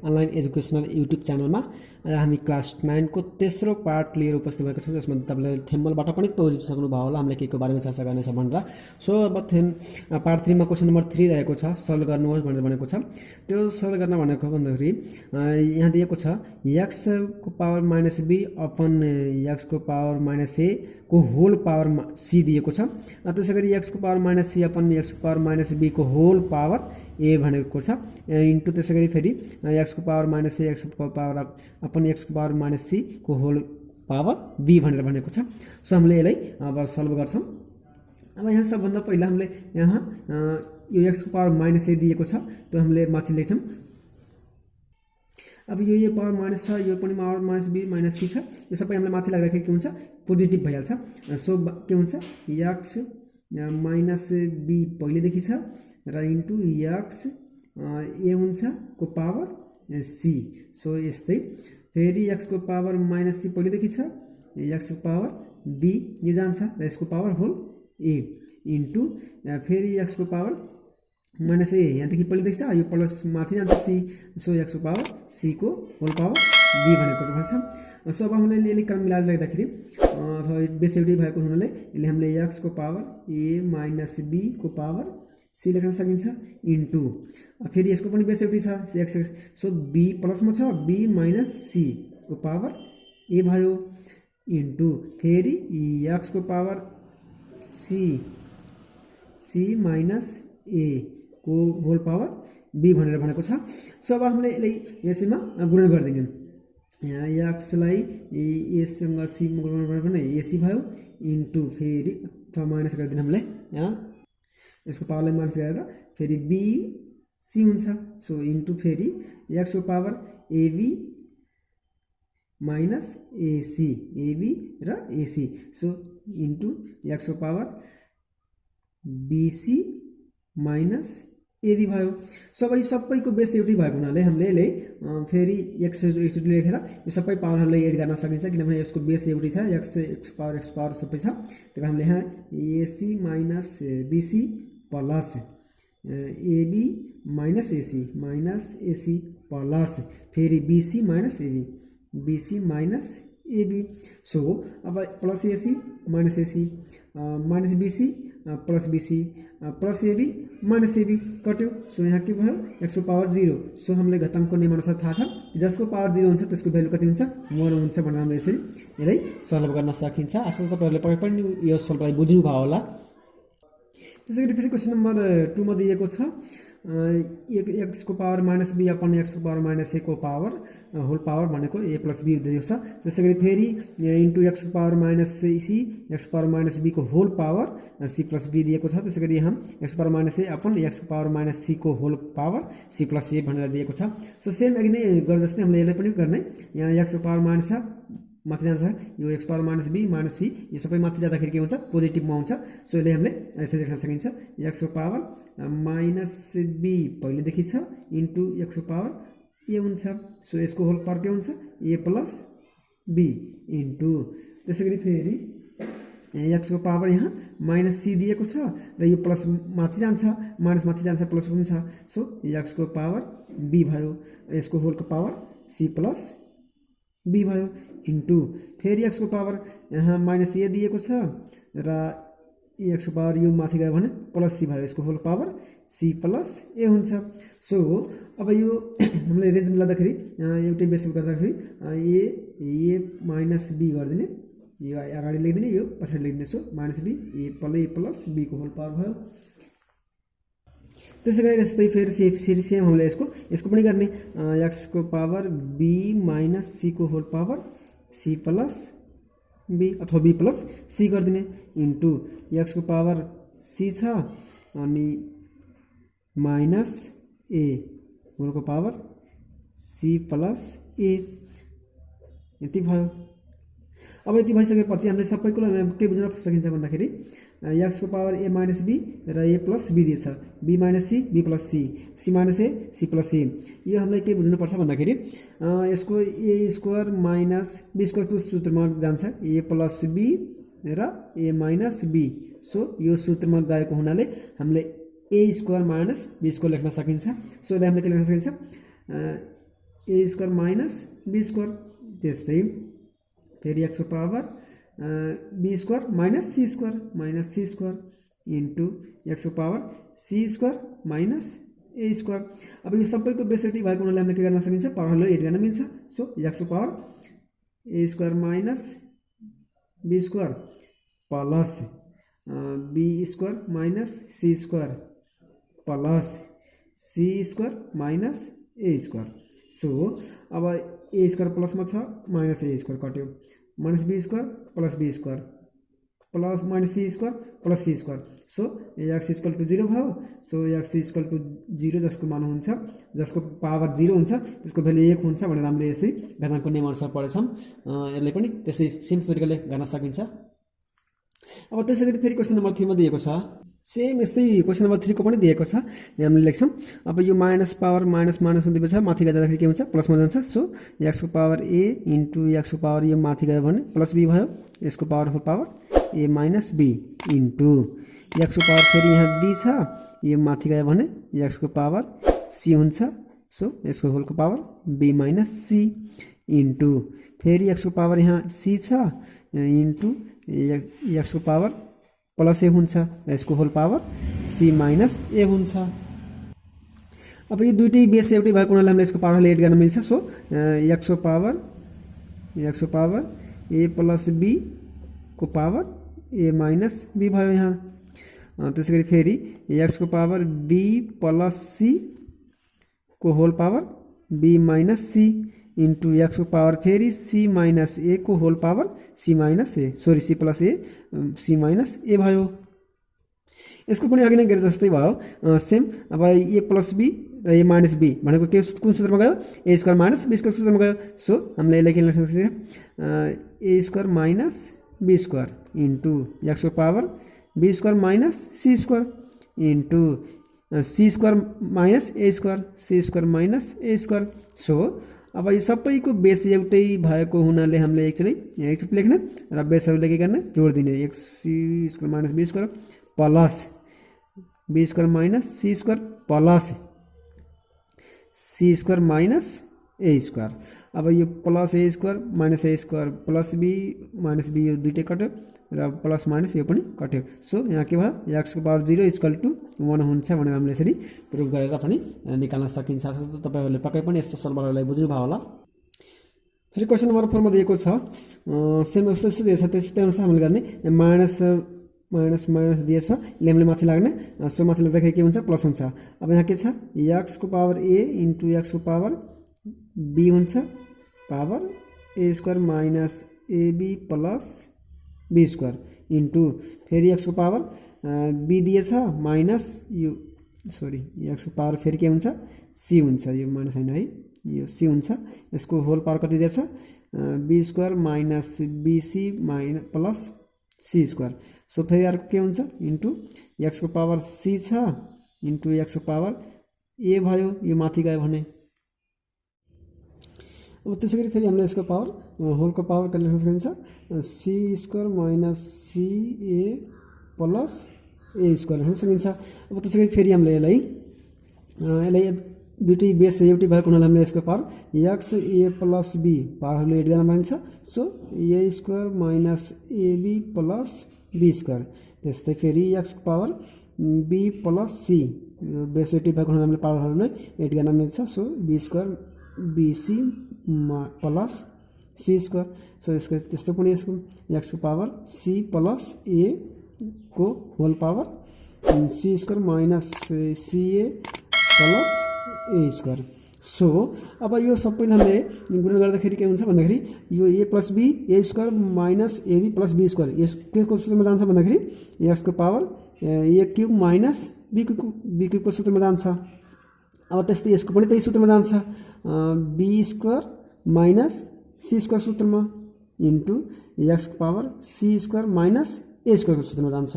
Online educational YouTube च्यानलमा हामी class 9 को तेस्रो पार्ट लिएर उपस्थित भएको छौँ, जसमा तपाईँले थेम्बलबाट पनि बुझिसक्नु भयो होला हामीले के को बारेमा चर्चा गर्नेछ भनेर। सो अब पार्ट 3 मा क्वेसन नम्बर 3 रहेको छ, सरल गर्नुहोस् भनेर भनेको छ। त्यो सरल गर्न भनेको भन्दाखेरि यहाँ दिएको छ x को power minus b upon x को पावर माइनस a को होल पावर c दिएको छ। त्यसै गरी x को power minus c upon x को पावर माइनस b को होल पावर a भनेको छ, इन्टु त्यसै गरी फेरि x को पावर माइनस c x को पावर अपन x को पावर माइनस c को होल पावर b भनेर भनेको छ। सो हामीले यसलाई अब सल्भ गर्छौँ। अब यहाँ सबभन्दा पहिला हामीले यहाँ यो x को पावर माइनस a दिएको छ, त्यो हामीले माथि लेख्छौँ। अब यो पावर माइनस छ, यो पनि power minus b minus c छ, यो सबै हामीले माथि लाग्दाखेरि के हुन्छ, पोजिटिभ भइहाल्छ। सो के हुन्छ, x माइनस b पहिलेदेखि छ र इन्टु x a हुन्छ को पावर c। सो यस्तै फेरि x को पावर माइनस c पहिलेदेखि छ, x को पावर b यो जान्छ र यसको पावर होल a इन्टु फेरि x को पावर माइनस a यहाँदेखि पहिलेदेखि छ, यो प्लस माथि जान्छ c। सो x को पावर c को होल पावर b भनेको छ। सो अब हामीले यसले क्रम मिलाएर लेख्दाखेरि अथवा बेस एउटै भएको हुनाले यसले हामीले x को पावर a माइनस b को पावर c लेख्न सकिन्छ इन्टु फेरि यसको पनि बेस एउटै छ x। सो b प्लसमा छ, b माइनस c को पावर a भयो इन्टु फेरि x को पावर c माइनस a को होल पावर b भनेर भनेको छ। सो अब हामीले यसैमा गुणन गरिदियौँ। यहाँ एक्सलाई एसँग सीमा गुणन गर्नु भने एसी भयो इन्टु फेरि अथवा माइनस गरिदिनु हामीले, यहाँ यसको पावरलाई माइनस गरेर फेरि बी सी हुन्छ। सो इन्टु फेरि एक्स को power AB minus AC, AB र एसी। सो इन्टु एक्स को पावर बीसी माइनस एबी भयो। सबैको बेस एउटै भएको हुनाले हामीले फेरि एक्स एकचोटि लेखेर यो सबै पावरहरूलाई एड गर्न सकिन्छ, किनभने यसको बेस एउटै छ, एक्स पावर सबै छ। त्यही हामीले यहाँ AC minus BC plus AB minus AC plus फेरि BC minus AB, BC minus AB. So अब plus AC minus BC plus BC plus AB minus AB कट्यो। सो यहाँ के भयो, एक्स को पावर 0। सो हामीले घाताङ्कको नियम अनुसार थाहा छ जसको पावर 0 हुन्छ त्यसको भ्यालु कति हुन्छ, 1 हुन्छ भनेर हामीले यसरी यसलाई सल्भ गर्न सकिन्छ। आशा छ तपाईँहरूले पक्कै पनि यो सल्भलाई बुझ्नु भयो होला। त्यसै गरी फेरि क्वेसन नम्बर 2 मा दिएको छ एक्स को power minus b upon x को पावर माइनस ए को पावर होल पावर भनेको ए प्लस बी दिएको छ। त्यसै गरी फेरि इन्टु एक्स को power minus c x power minus b को whole power c plus b दिएको छ। त्यसै गरी यहाँ x power minus a upon x power minus c को whole power c plus a भनेर दिएको छ। सो सेम अघि नै गरे जस्तै हामीले यसलाई पनि गर्ने, यहाँ एक्स को पावर माइनस माथि जान्छ, यो x power minus b minus c यो सबै माथि जाँदाखेरि के हुन्छ, पोजिटिभमा आउँछ। सो यसले हामीले यसरी लेख्न सकिन्छ, एक्स को पावर माइनस बी पहिलेदेखि छ इन्टु एक्स को पावर ए हुन्छ। सो यसको होल पावर के हुन्छ, ए प्लस बी इन्टु त्यसै गरी फेरि एक्स को पावर यहाँ माइनस सी दिएको छ र यो प्लस माथि जान्छ, माइनस माथि जान्छ, प्लस पनि छ। सो एक्स को पावर बी भयो, यसको होलको पावर सी प्लस बी भयो इन्टु फेरि एक्स को पावर यहाँ माइनस ए दिएको छ र एक्स को पावर यो माथि गयो भने प्लस सी भयो, यसको whole power c plus a हुन्छ। सो अब यो हामीले रेन्ज मिलाउँदाखेरि एउटै बेसिस गर्दाखेरि ए माइनस बी गरिदिने, यो अगाडि लेखिदिने, यो पछाडि लेखिदिने। So minus b a plus b को होल पावर भयो। त्यसै गरी यस्तै फेरि सेम हामीले यसको पनि गर्ने, एक्स को पावर बी माइनस सी को whole power c plus b अथवा बी प्लस सी गरिदिने इन्टु एक्स को पावर सी छ अनि माइनस ए होलको पावर सी प्लस ए, यति भयो। अब यति भइसकेपछि हामीले सबैको के बुझ्न सकिन्छ भन्दाखेरि एक्स को पावर ए माइनस बी र ए प्लस बी दिएछ, b minus c b plus c, c minus a c plus c. यो हामीले के बुझ्नुपर्छ भन्दाखेरि यसको ए स्क्वायर माइनस बी स्क्वायरको सूत्रमा जान्छ, ए प्लस बी र ए माइनस बी। सो यो सूत्रमा गएको हुनाले हामीले a square minus b square लेख्न सकिन्छ। सो यसलाई हामीले के लेख्न सकिन्छ, a square minus b square. त्यस्तै फेरि एक्सको power b square minus c square into एक्सको power c square minus a square. अब यो सबैको बेस एटी भएको हुनाले हामीले के गर्न सकिन्छ, पावरलाई एड गर्न मिल्छ। सो एक्सको power a square minus b square plus b square minus c square plus c square minus a square. So अब ए स्क्वायर प्लसमा छ, माइनस ए स्क्वायर कट्यो, minus b square plus b square plus minus c square plus c square. So x equal to 0 भयो। So x equal to 0 जसको मान हुन्छ, जसको power 0 हुन्छ त्यसको भ्यालु 1 हुन्छ भनेर हामीले यसै घाताङ्कको नियमअनुसार पढेछौँ। यसले पनि त्यसै सेम तरिकाले गर्न सकिन्छ। अब त्यसै गरी फेरि क्वेसन नम्बर 3 मा दिएको छ, सेम यस्तै क्वेसन नम्बर 3 को पनि दिएको छ। यहाँ हामीले लेख्छौँ, अब यो माइनस पावर माइनस माइनस हुँदैछ, माथि गएदाखेरि के हुन्छ, प्लसमा जान्छ। सो एक्सको पावर ए इन्टु एक्सको पावर यो माथि गयो भने प्लस बी भयो, यसको power whole power a minus b into एक्सको पावर फेरि यहाँ बी छ, यो माथि गयो भने एक्सको पावर सी हुन्छ। सो यसको होलको power b minus c into फेरि एक्सको पावर यहाँ सी छ इन्टु एक्सको पावर प्लस ए हुन्छ र यसको whole power c minus a हुन्छ। अब यो दुइटै बेस एउटै भएको हुनाले हामीले यसको पावरलाई एड गर्न मिल्छ। सो एक्सको पावर ए प्लस बी को पावर ए माइनस बी भयो यहाँ। त्यसै गरी फेरि एक्सको पावर बी प्लस सी को whole power b minus c into एक्सको पावर फेरि सी माइनस ए को whole power c minus a, sorry c plus a c minus a भयो। यसको पनि अघि नै गरे जस्तै भयो, सेम। अब ए प्लस बी र ए माइनस बी भनेको के कुन सूत्रमा गयो, a square minus b square सूत्रमा गयो। सो हामीले यसलाई के लेख्न सक्छौँ, a square minus b square into एक्सको power b square minus c square into c square minus a square, c square minus a square. So अब यो सबैको बेस एउटै भएको हुनाले हामीले एकचोटि लेख्ने र बेसहरूले के गर्ने, जोड दिने। X c square minus b square plus b square minus c square plus c square minus a square. अब यो plus a square plus b minus b यो दुइटै कट्यो र प्लस माइनस यो पनि कट्यो। सो यहाँ के भयो, एक्सको पावर 0 इक्वल टू 1 हुन्छ भनेर हामीले यसरी प्रुभ गरेर पनि निकाल्न सकिन्छ। तपाईँहरूले पक्कै पनि यस्तो सल्भरहरूलाई बुझ्नुभयो होला। फेरि क्वेसन नम्बर 4 मा दिएको छ, सेम यस्तो दिएछ, त्यस्तै अनुसार हामीले गर्ने। माइनस दिएछ, यसले हामीले माथि लाग्ने। सो माथि लाग्दाखेरि के हुन्छ, प्लस हुन्छ। अब यहाँ के छ, एक्सको पावर ए इन्टु एक्सको पावर बी हुन्छ, power a square minus AB plus b square into फेरि एक्सको पावर बी दिएछ माइनस यो सरी एक्सको पावर फेरि के हुन्छ, सी हुन्छ, यो माइनस होइन है, यो सी हुन्छ। यसको होल पावर कति दिएछ, b square minus BC minus plus c square. So फेरि अर्को के हुन्छ, इन्टु एक्सको पावर सी छ इन्टु एक्सको पावर ए भयो, यो माथि गयो भने। अब त्यसै गरी फेरि हामीले यसको पावर होलको पावर कति लेख्न सकिन्छ, C square minus C A plus a square लेख्न सकिन्छ। अब त्यसै गरी फेरि हामीले यसलाई दुइटै बेस एउटै भएको हुनाले हामीले यसको power x a plus b पावरहरूले एड गर्न पाइन्छ। So a square minus AB plus b square. त्यस्तै फेरि एक्सको power b plus c base एउटै भएको हुनाले हामीले पावरहरूलाई एड गर्न मिल्छ। So b square BC plus c square. So यसको त्यस्तो पनि यसको एक्सको पावर सी प्लस ए को whole power c square minus CA plus a square. So अब यो सबैलाई हामीले गुणन गर्दाखेरि के हुन्छ भन्दाखेरि यो a plus b a square minus AB plus b square यसको सूत्रमा जान्छ भन्दाखेरि एक्सको power a cube minus b क्युबको सूत्रमा जान्छ। अब त्यस्तै यसको पनि त्यही सूत्रमा जान्छ, b square minus c square सूत्रमा इन्टु एक्सको power c square minus a स्क्वायरको सूत्रमा जान्छ।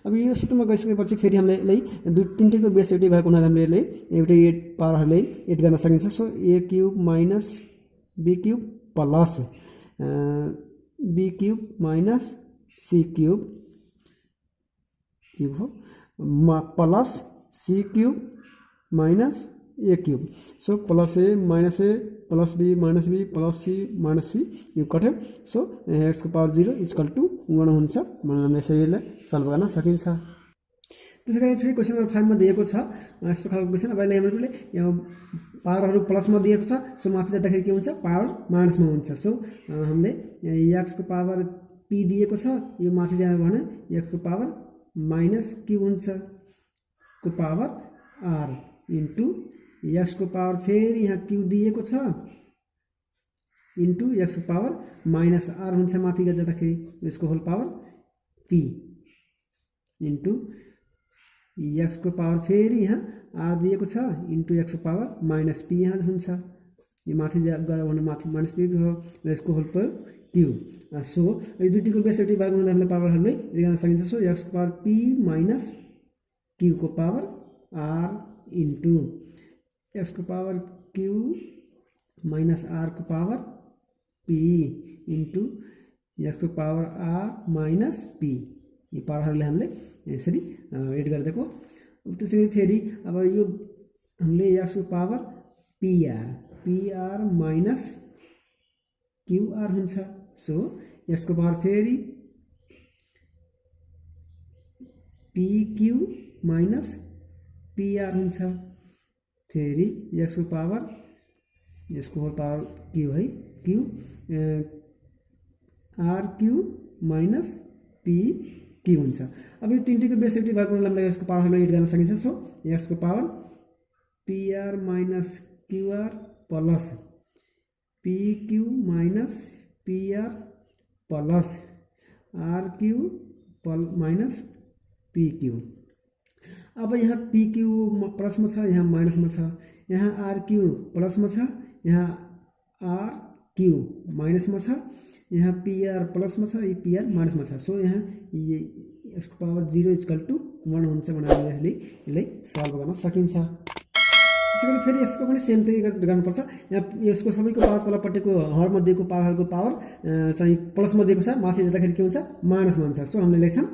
अब यो सूत्रमा गइसकेपछि फेरि हामीले यसलाई तिनटैको बेस एउटै भएको हुनाले हामीले यसलाई एउटै पावरहरूले एड गर्न सकिन्छ। So a cube minus b cube plus b cube minus c cube हो plus c cube minus a cube. So plus a minus a plus b plus c यो कट्यो। सो एक्सको पावर 0 इक्वल टु 1 हुन्छ भनेर हामीले यसरी solve गर्न सकिन्छ। त्यसै गरी फेरि क्वेसन नम्बर 5 मा दिएको छ यस्तो खालको क्वेसन। अब हामीले यहाँ पावरहरू प्लसमा दिएको छ, सो माथि जाँदाखेरि के हुन्छ पावर माइनसमा हुन्छ। सो हामीले एक्सको पावर पी दिएको छ, यो माथि जायो भने एक्सको पावर माइनस क्यू हुन्छ को पावर आर इन्टु एक्सको पावर फेरि यहाँ क्यू दिएको छ इन्टु एक्सको पावर माइनस आर हुन्छ माथि जाँदाखेरि यसको होल पावर पी इन्टु एक्सको पावर फेरि यहाँ आर दिएको छ इन्टु एक्सको पावर माइनस पी यहाँ हुन्छ। यो माथि गयो भने माथि माइनस पी भयो र यसको होल पावर क्यू। सो यो दुईटीको बेस एउटै भाग हामीले पावरहरूले गर्न सकिन्छ। सो एक्सको पावर पी माइनस क्यू को पावर आर इन्टु एक्सको पावर क्यू माइनस आर को पावर पी इन्टु एक्सको पावर आर माइनस पी। यो पावरहरूले हामीले यसरी एड गरिदिएको। त्यसै फेरि अब यो हामीले एक्सको पावर पिआर माइनस क्युआर हुन्छ। सो यसको पावर फेरि पिक्यू माइनस पिआर हुन्छ। फेरि यसको पावर यसको होल पावर क्यू है Q R q minus P Q हुन्छ। अब यो तिनटीको बेस एउटै भएको हुनाले यसको पावरलाई एड गर्न सकिन्छ। सो यसको power PR minus QR plus PQ minus PR plus r q minus PQ. अब यहाँ पिक्यू प्लसमा छ, यहाँ माइनसमा छ, यहाँ आर क्यू प्लसमा छ, यहाँ आर क्यू माइनसमा छ, यहाँ पिआर प्लसमा छ, यो पिआर माइनसमा छ। सो यहाँ यसको पावर 0 इक्वल टु 1 हुन्छ भनेर यसलाई सल्भ गर्न सकिन्छ। त्यसैगरी फेरि यसको पनि सेम त्यही गर्नुपर्छ। यहाँ यसको सबैको पावर तलपट्टिको हरमा दिएको पावरहरूको पावर चाहिँ प्लसमा दिएको छ, माथि जाँदाखेरि के हुन्छ माइनसमा हुन्छ। सो हामीले लेख्छौँ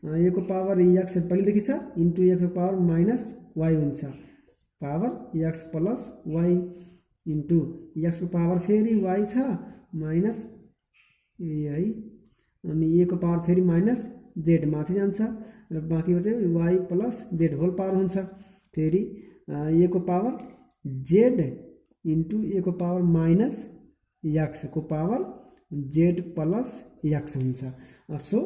यो को पावर एक्स पहिलेदेखि छ इन्टु एक्सको पावर माइनस वाई हुन्छ power x plus y into एक्सको पावर फेरि वाई छ माइनस है अनि ए को पावर फेरि माइनस जेड माथि जान्छ र बाँकी चाहिँ y plus z whole power हुन्छ। फेरि ए को पावर जेड इन्टु ए को पावर माइनस एक्स को पावर जेड प्लस एक्स हुन्छ। सो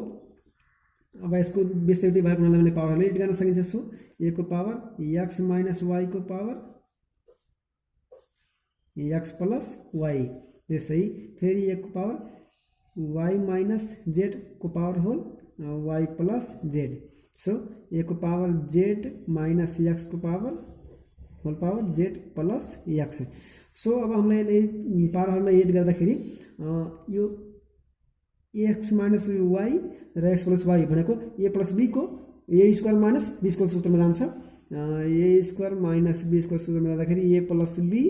अब यसको बेस एउटै भएको हुनाले हामीले पावरले एड गर्न सकिन्छ। सो ए को पावर एक्स माइनस वाई को पावर एक्स प्लस वाई त्यसै फेरि ए को पावर वाई माइनस जेड को power whole y plus z. So a को पावर जेड माइनस एक्स को power whole power z plus x. So अब हामीले पावरहरूलाई एड गर्दाखेरि यो एक्स माइनस वाई र एक्स प्लस वाई भनेको ए प्लस बी को a square minus b square सूत्रमा जान्छ। A square minus b square सूत्रमा जाँदाखेरि ए प्लस बी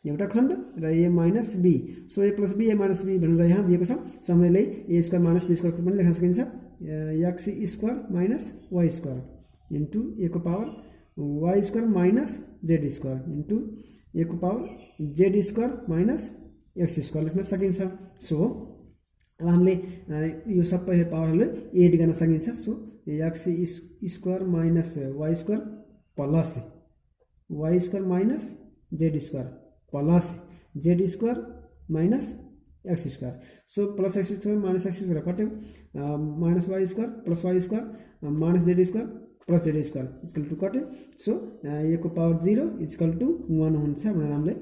एउटा खण्ड र a minus b. So a plus b a minus b भनेर यहाँ दिएको छ। सो हामीले a square minus b square पनि लेख्न सकिन्छ x square minus y square into a को power y square minus z square into a को power z square minus x square लेख्न सकिन्छ। सो अब हामीले यो सबै पावरहरूले एड गर्न सकिन्छ। So x square minus y square plus y square minus z square plus z square minus x square. So plus x square minus x square कट्यो minus y square plus y square minus z square plus z square equal to कट्यो। So a को power 0 equal to 1 हुन्छ भनेर हामीले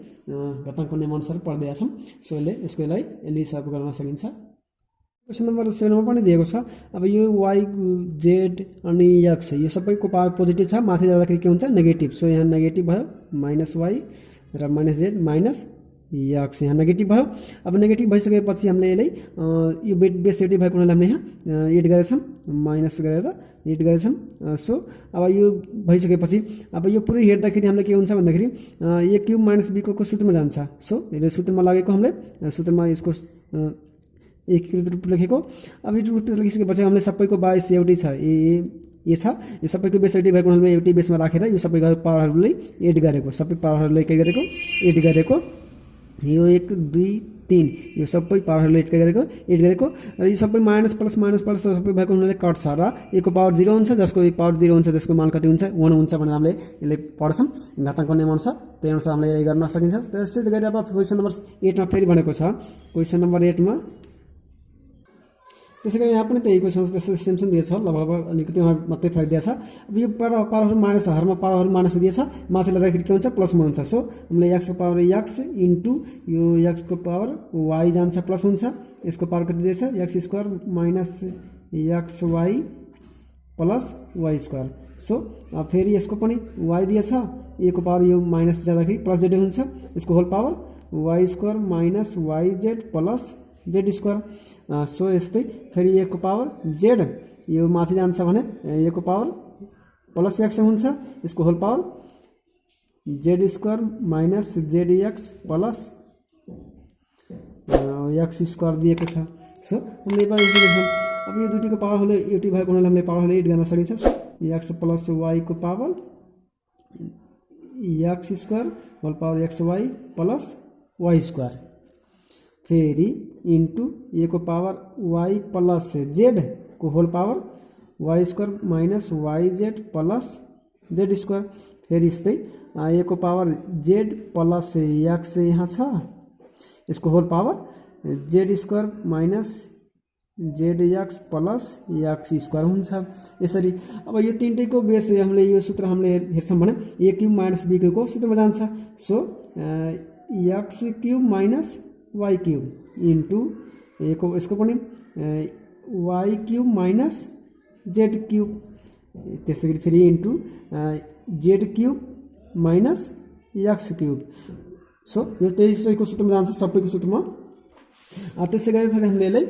घटाङको नियमअनुसार पढ्दै छौँ। So यसले सल्भ गर्न सकिन्छ। क्वेसन नम्बर 7 मा पनि दिएको छ। अब यो वाई जेड अनि एक्स यो सबैको पावर पोजिटिभ छ, माथि जाँदाखेरि के हुन्छ नेगेटिभ। सो यहाँ नेगेटिभ भयो माइनस वाई र माइनस जेड माइनस एक्स यहाँ नेगेटिभ भयो। अब नेगेटिभ भइसकेपछि हामीले यसलाई यो बेस एउटै भएको हुनाले हामीले यहाँ एड गरेछौँ माइनस गरेर एड गरेछौँ। सो अब यो भइसकेपछि अब यो पुरै हेर्दाखेरि हामीले के हुन्छ भन्दाखेरि ए क्युब माइनस बी को सूत्रमा जान्छ। सो यो सूत्रमा लागेको हामीले सूत्रमा यसको एकीकृत रूप लेखेको। अब यो रूप लेखिसकेपछि हामीले सबैको बेस एउटै छ ए छ। यो सबैको बेस एउटै भएको हुनाले एउटै बेसमा राखेर यो सबै पावरहरूलाई एड गरेको सबै पावरहरूलाई के गरेको एड गरेको यो 1 2 3 यो सबै पावरहरूले एड गरेको र यो सबै माइनस प्लस सबै भएको हुनाले कट्छ र एक पावर 0 हुन्छ, जसको एक पावर 0 हुन्छ त्यसको मान कति हुन्छ 1 हुन्छ भनेर हामीले यसले पढ्छौँ घाताङ्कको नियम अनुसार। त्यही अनुसार हामीले यही गर्न सकिन्छ। त्यसै गरी अब क्वेसन नम्बर 8 मा फेरि भनेको छ, क्वेसन नम्बर 8 मा त्यसै गरी यहाँ पनि त्यही क्वेसन त्यस्तो सेम दिएछ, लगभग अलिकति मात्रै फरक दिएछ। अब यो पावरहरू माइनस हरमा पावरहरू माइनस दिएछ, माथि लगाउँदाखेरि के हुन्छ प्लसमा हुन्छ। सो हामीले x को पावर x इन्टु यो x को पावर y जान्छ प्लस हुन्छ, यसको पावर कति दिएछ x square minus xy plus y square. So फेरि यसको पनि y दिएछ, a को पावर यो माइनस जाँदाखेरि प्लस z हुन्छ, यसको whole power y square minus yz plus z square. So यस्तै फेरि a को पावर z यो माथि जान्छ भने a को पावर प्लस x हुन्छ, यसको whole power z square minus z x plus x square दिएको छ। सो हामीले इन्टिग्रेसन अब यो दुईटीको पावरहरूले एउटै भएको हुनाले हामीले पावरहरूले एड गर्न सकिन्छ। सो एक्स प्लस वाई को power x square whole power x y plus y square फेरि इन्टु ए को पावर वाई प्लस जेड को whole power y square minus y z plus z square फेरि यस्तै ए को power z plus x यहाँ छ, यसको whole power z square minus z x plus x square हुन्छ। यसरी अब यो तीनटैको बेस हामीले यो सूत्र हामीले हेर्छौँ भने ए क्यूब माइनस बी क्यूबको सूत्रमा जान्छ। So x cube minus y cube into यसको पनि y cube minus z cube, त्यसै गरी फेरि into z cube minus x cube. So यो त्यसैको सूत्रमा जान्छ सबैको सूत्रमा। त्यसै गरी फेरि हामीले यसलाई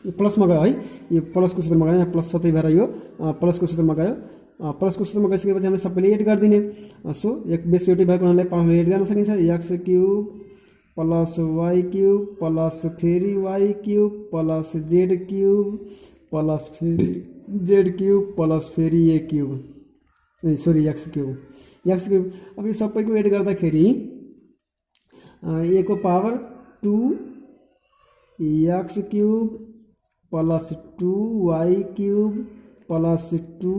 यो प्लसमा गयो है, यो प्लसको सूत्रमा गयो, यहाँ प्लस सतै भएर यो प्लसको सूत्रमा गयो। प्लसको सूत्रमा गइसकेपछि हामीले सबैले एड गरिदिने। सो एक बेस एउटै भएको हुनाले पावरले एड गर्न सकिन्छ। X cube plus y cube plus फेरि y cube plus z cube plus फेरि जेड क्यूब प्लस फेरि a cube sorry x cube. अब यो सबैको एड गर्दाखेरि ए को power 2 x cube plus 2 y cube plus 2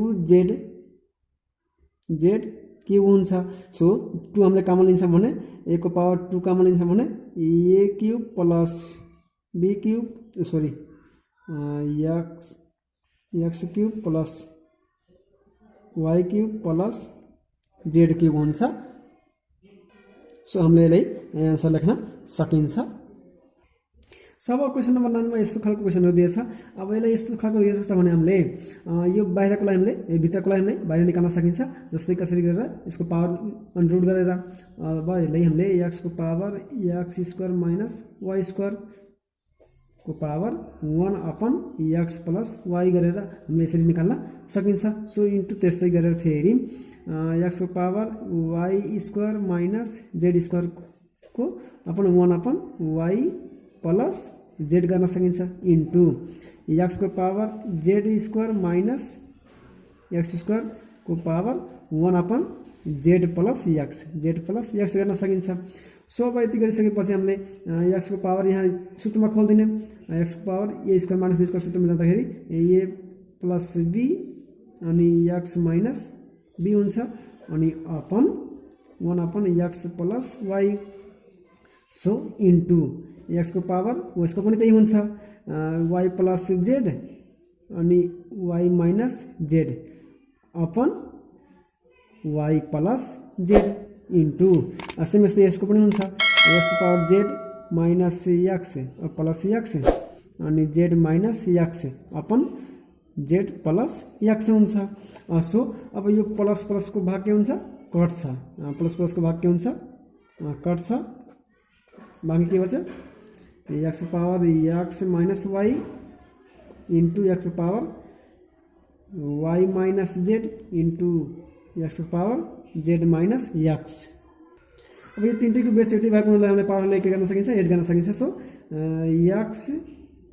z cube हुन्छ। So 2 हामीले कमन लिन्छौँ भने ए को पावर 2 कमन लिन्छौँ भने a cube plus b cube sorry x cube plus y cube plus z cube हुन्छ। सो हामीले यसलाई एन्सर लेख्न सकिन्छ। सब क्वेसन नम्बर 9 मा यस्तो खालको क्वेसनहरू दिएछ। अब यसलाई यस्तो खालको दिएछ भने हामीले यो बाहिरकोलाई हामीले भित्रकोलाई हामीले बाहिर निकाल्न सकिन्छ। जस्तै कसरी गरेर यसको पावर अनरुट गरेर अब यसलाई हामीले एक्स को power x square minus y square को power 1 upon x plus y गरेर हामीले यसरी निकाल्न सकिन्छ। सो इन्टु त्यस्तै गरेर फेरि एक्स को power y square minus z square को upon 1 upon y plus z गर्न सकिन्छ इन्टु एक्स को power z square minus x square को power 1 upon z plus x गर्न सकिन्छ। सो अब यति गरिसकेपछि हामीले एक्स को पावर यहाँ सूत्रमा खोलिदिने। एक्स को power a square minus b square सूत्रमा जाँदाखेरि ए प्लस बी अनि एक्स माइनस बी हुन्छ अनि upon 1 upon x plus y. So into x को पावर यसको पनि त्यही हुन्छ वाई प्लस जेड अनि y minus z upon y plus z into same यस्तै यसको पनि हुन्छ यसको power z minus x plus x अनि z minus x upon z plus x हुन्छ। सो अब यो प्लस प्लसको भाग के हुन्छ कट्छ, प्लस प्लसको भाग के हुन्छ कट्छ, बाँकी के बच्छ x power x minus y into x power y minus z into x power z minus x. अब यो तीनटैको बेस एउटै भएको हुनाले हामीले पावरले के गर्न सकिन्छ एड गर्न सकिन्छ। So x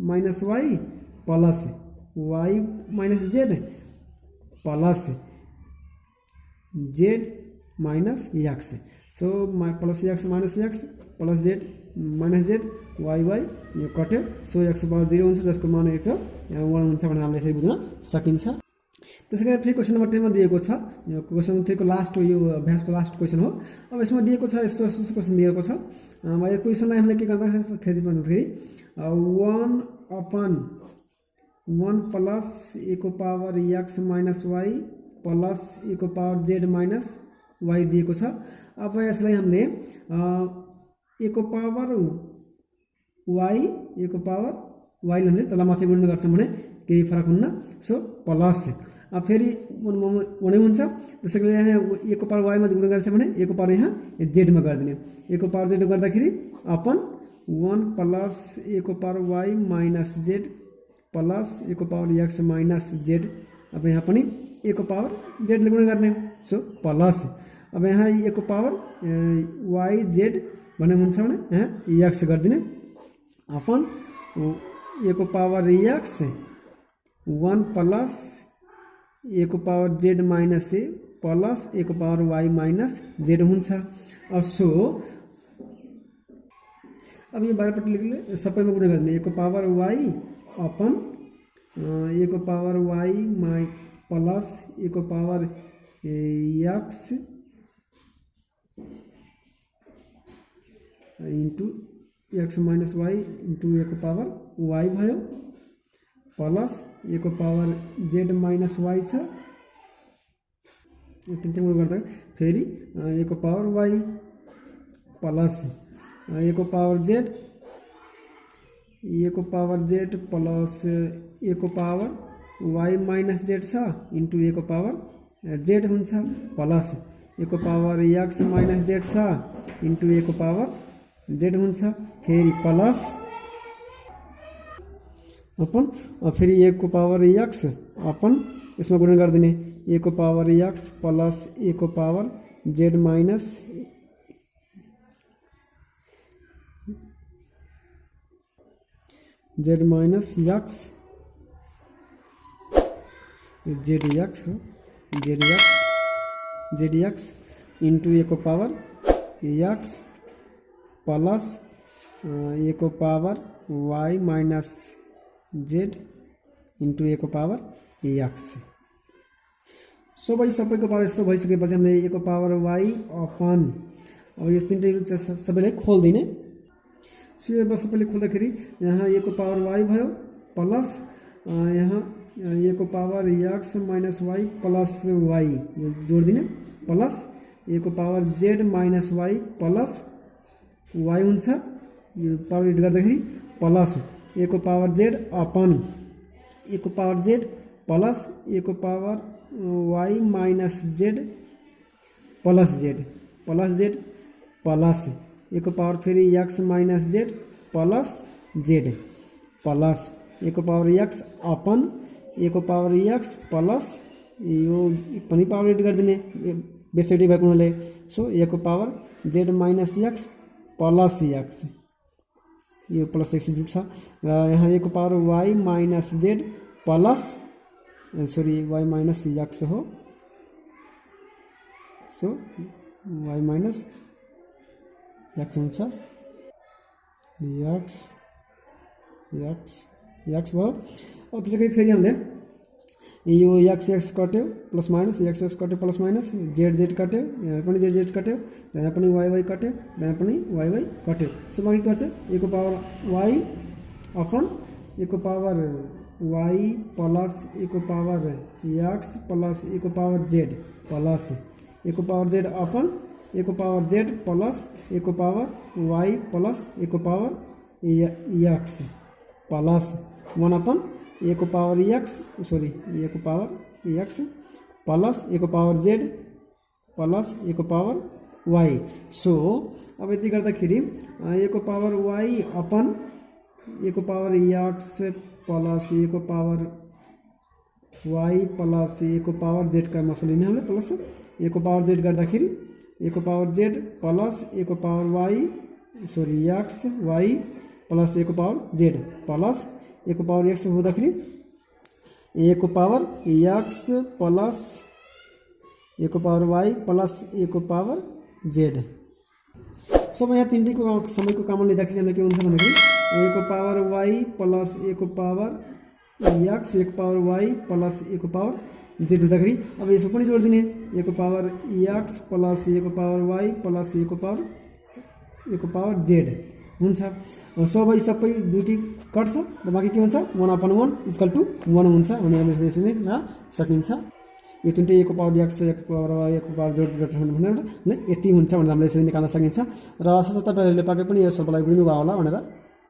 minus y plus y minus z plus z minus x. So plus x minus x plus z minus z y y यो कट्यो। सो एक्सको पावर 0 हुन्छ जसको मान 1 हुन्छ भनेर हामीले यसरी बुझ्न सकिन्छ। त्यसै गरी फेरि क्वेसन नम्बर 10 मा दिएको छ, यो क्वेसन नम्बर 3 को लास्ट हो, यो अभ्यासको लास्ट क्वेसन हो। अब यसमा दिएको छ यस्तो क्वेसन दिएको छ। यो क्वेसनलाई हामीले के गर्दाखेरि भन्दाखेरि 1/1 प्लस ए को power x minus y plus a को पावर जेड माइनस वाई दिएको छ। अब यसलाई हामीले ए को पावर वाई ए को पावर वाई हामीले तलमाथि गुणन गर्छौँ भने केही फरक हुन्न। सो प्लस अब फेरि हुने हुन्छ। त्यसै गरी यहाँ ए को पावर वाईमा गुणन गर्छ भने ए को पावर यहाँ जेडमा गरिदिने। ए को पावर जेड गर्दाखेरि अपन 1 प्लस ए को power y minus z plus a को पावर एक्स माइनस जेड। अब यहाँ पनि ए को पावर जेडले गुणन गर्ने। सो प्लस अब यहाँ ए को पावर वाई जेड भन्ने हुन्छ भने यहाँ एक्स गरिदिने अपन ए को पावर एक्स 1 प्लस ए को power z minus a plus a को पावर वाई माइनस जेड हुन्छ। सो अब यो बाहिरपट्टि लेख्ने सबैमा गुणा गर्ने। ए को पावर वाई अपन ए को पावर वाई माइ प्लस ए को power x into x minus y into a को पावर वाई भयो प्लस ए को पावर जेड माइनस वाई छ। यो तीनटा गुण गर्दा फेरि ए को पावर वाई प्लस ए को पावर जेड प्लस ए को पावर वाई माइनस जेड छ इंटू ए को पावर जेड हुन्छ प्लस ए को पावर एक्स माइनस जेड छ इंटू ए को पावर जेड हुन्छ फेरि प्लस अपन फेरि ए को पावर एक्स अपन यसमा गुणन गरिदिने। ए को पावर एक्स प्लस ए को power z minus x z x into a को पावर एक्स प्लस ए को power y minus z into a को पावर एक्स। सो भाइ सबैको पावर यस्तो भइसकेपछि हामीले ए को पावर वाई अपन अब यो तीनटै सबैलाई खोल्दिने। सो यो सबैले खोल्दाखेरि यहाँ ए को पावर वाई भयो प्लस यहाँ ए को power x minus y plus y यो जोडिदिने प्लस ए को power z minus y plus y हुन्छ यो पावर एड गर्दाखेरि प्लस ए को पावर जेड अपन ए को पावर जेड प्लस ए को power y minus z plus z plus a को पावर फेरि x minus z plus z plus a को power x upon a को power x plus यो पनि power add गरिदिने बेसिडी भएको हुनाले। सो ए को power z minus x plus x यो प्लस एक्स जुट्छ र यहाँ ए को power y minus z plus y minus x हो। सो वाई माइनस एक्स हुन्छ एक्स भयो। अब त्यसै गरी फेरि हामीले यो एक्स कट्यो प्लस माइनस एक्स कट्यो प्लस माइनस जेड कट्यो यहाँ पनि जेड कट्यो यहाँ पनि वाई कट्यो यहाँ पनि वाई कट्यो। सो बाँकी के छ ए को पावर वाई अपन ए को पावर वाई प्लस ए को पावर एक्स प्लस ए को पावर जेड प्लस ए को पावर जेड अपन ए को पावर जेड प्लस ए को पावर वाई प्लस ए को power x plus 1 upon a को power x ए को power x plus a को power z plus a को power Y. So अब यति गर्दाखेरि ए को पावर वाई अपन ए को पावर एक्स प्लस ए को पावर वाई प्लस ए को पावर जेड का मसला लिने हामीले प्लस ए को पावर जेड गर्दाखेरि ए को पावर जेड प्लस ए को power y x y plus a को पावर जेड प्लस ए को पावर एक्स हुँदाखेरि ए को पावर एक्स प्लस ए को पावर वाई प्लस ए को पावर जेड। सब यहाँ तिनटैको सबैको कमन लिँदाखेरि हामीलाई के हुन्छ भन्दाखेरि a को पावर y प्लस a को पावर x a को पावर y प्लस a को पावर z हुँदाखेरि अब यसो पनि जोडिदिने a को पावर x प्लस a को पावर y प्लस a को पावर z हुन्छ। सबै दुईटी कट्छ र बाँकी के हुन्छ 1/1 इक्वल टु 1 हुन्छ भनेर हामीले यसरी लेख्न सकिन्छ। यो तिनटै a को पावर x a को पावर y a को पावर z भनेर यति हुन्छ भनेर हामीले यसरी निकाल्न सकिन्छ र साथसाथै तपाईँहरूले पक्कै पनि यो सबैलाई बुझ्नुभयो होला भनेर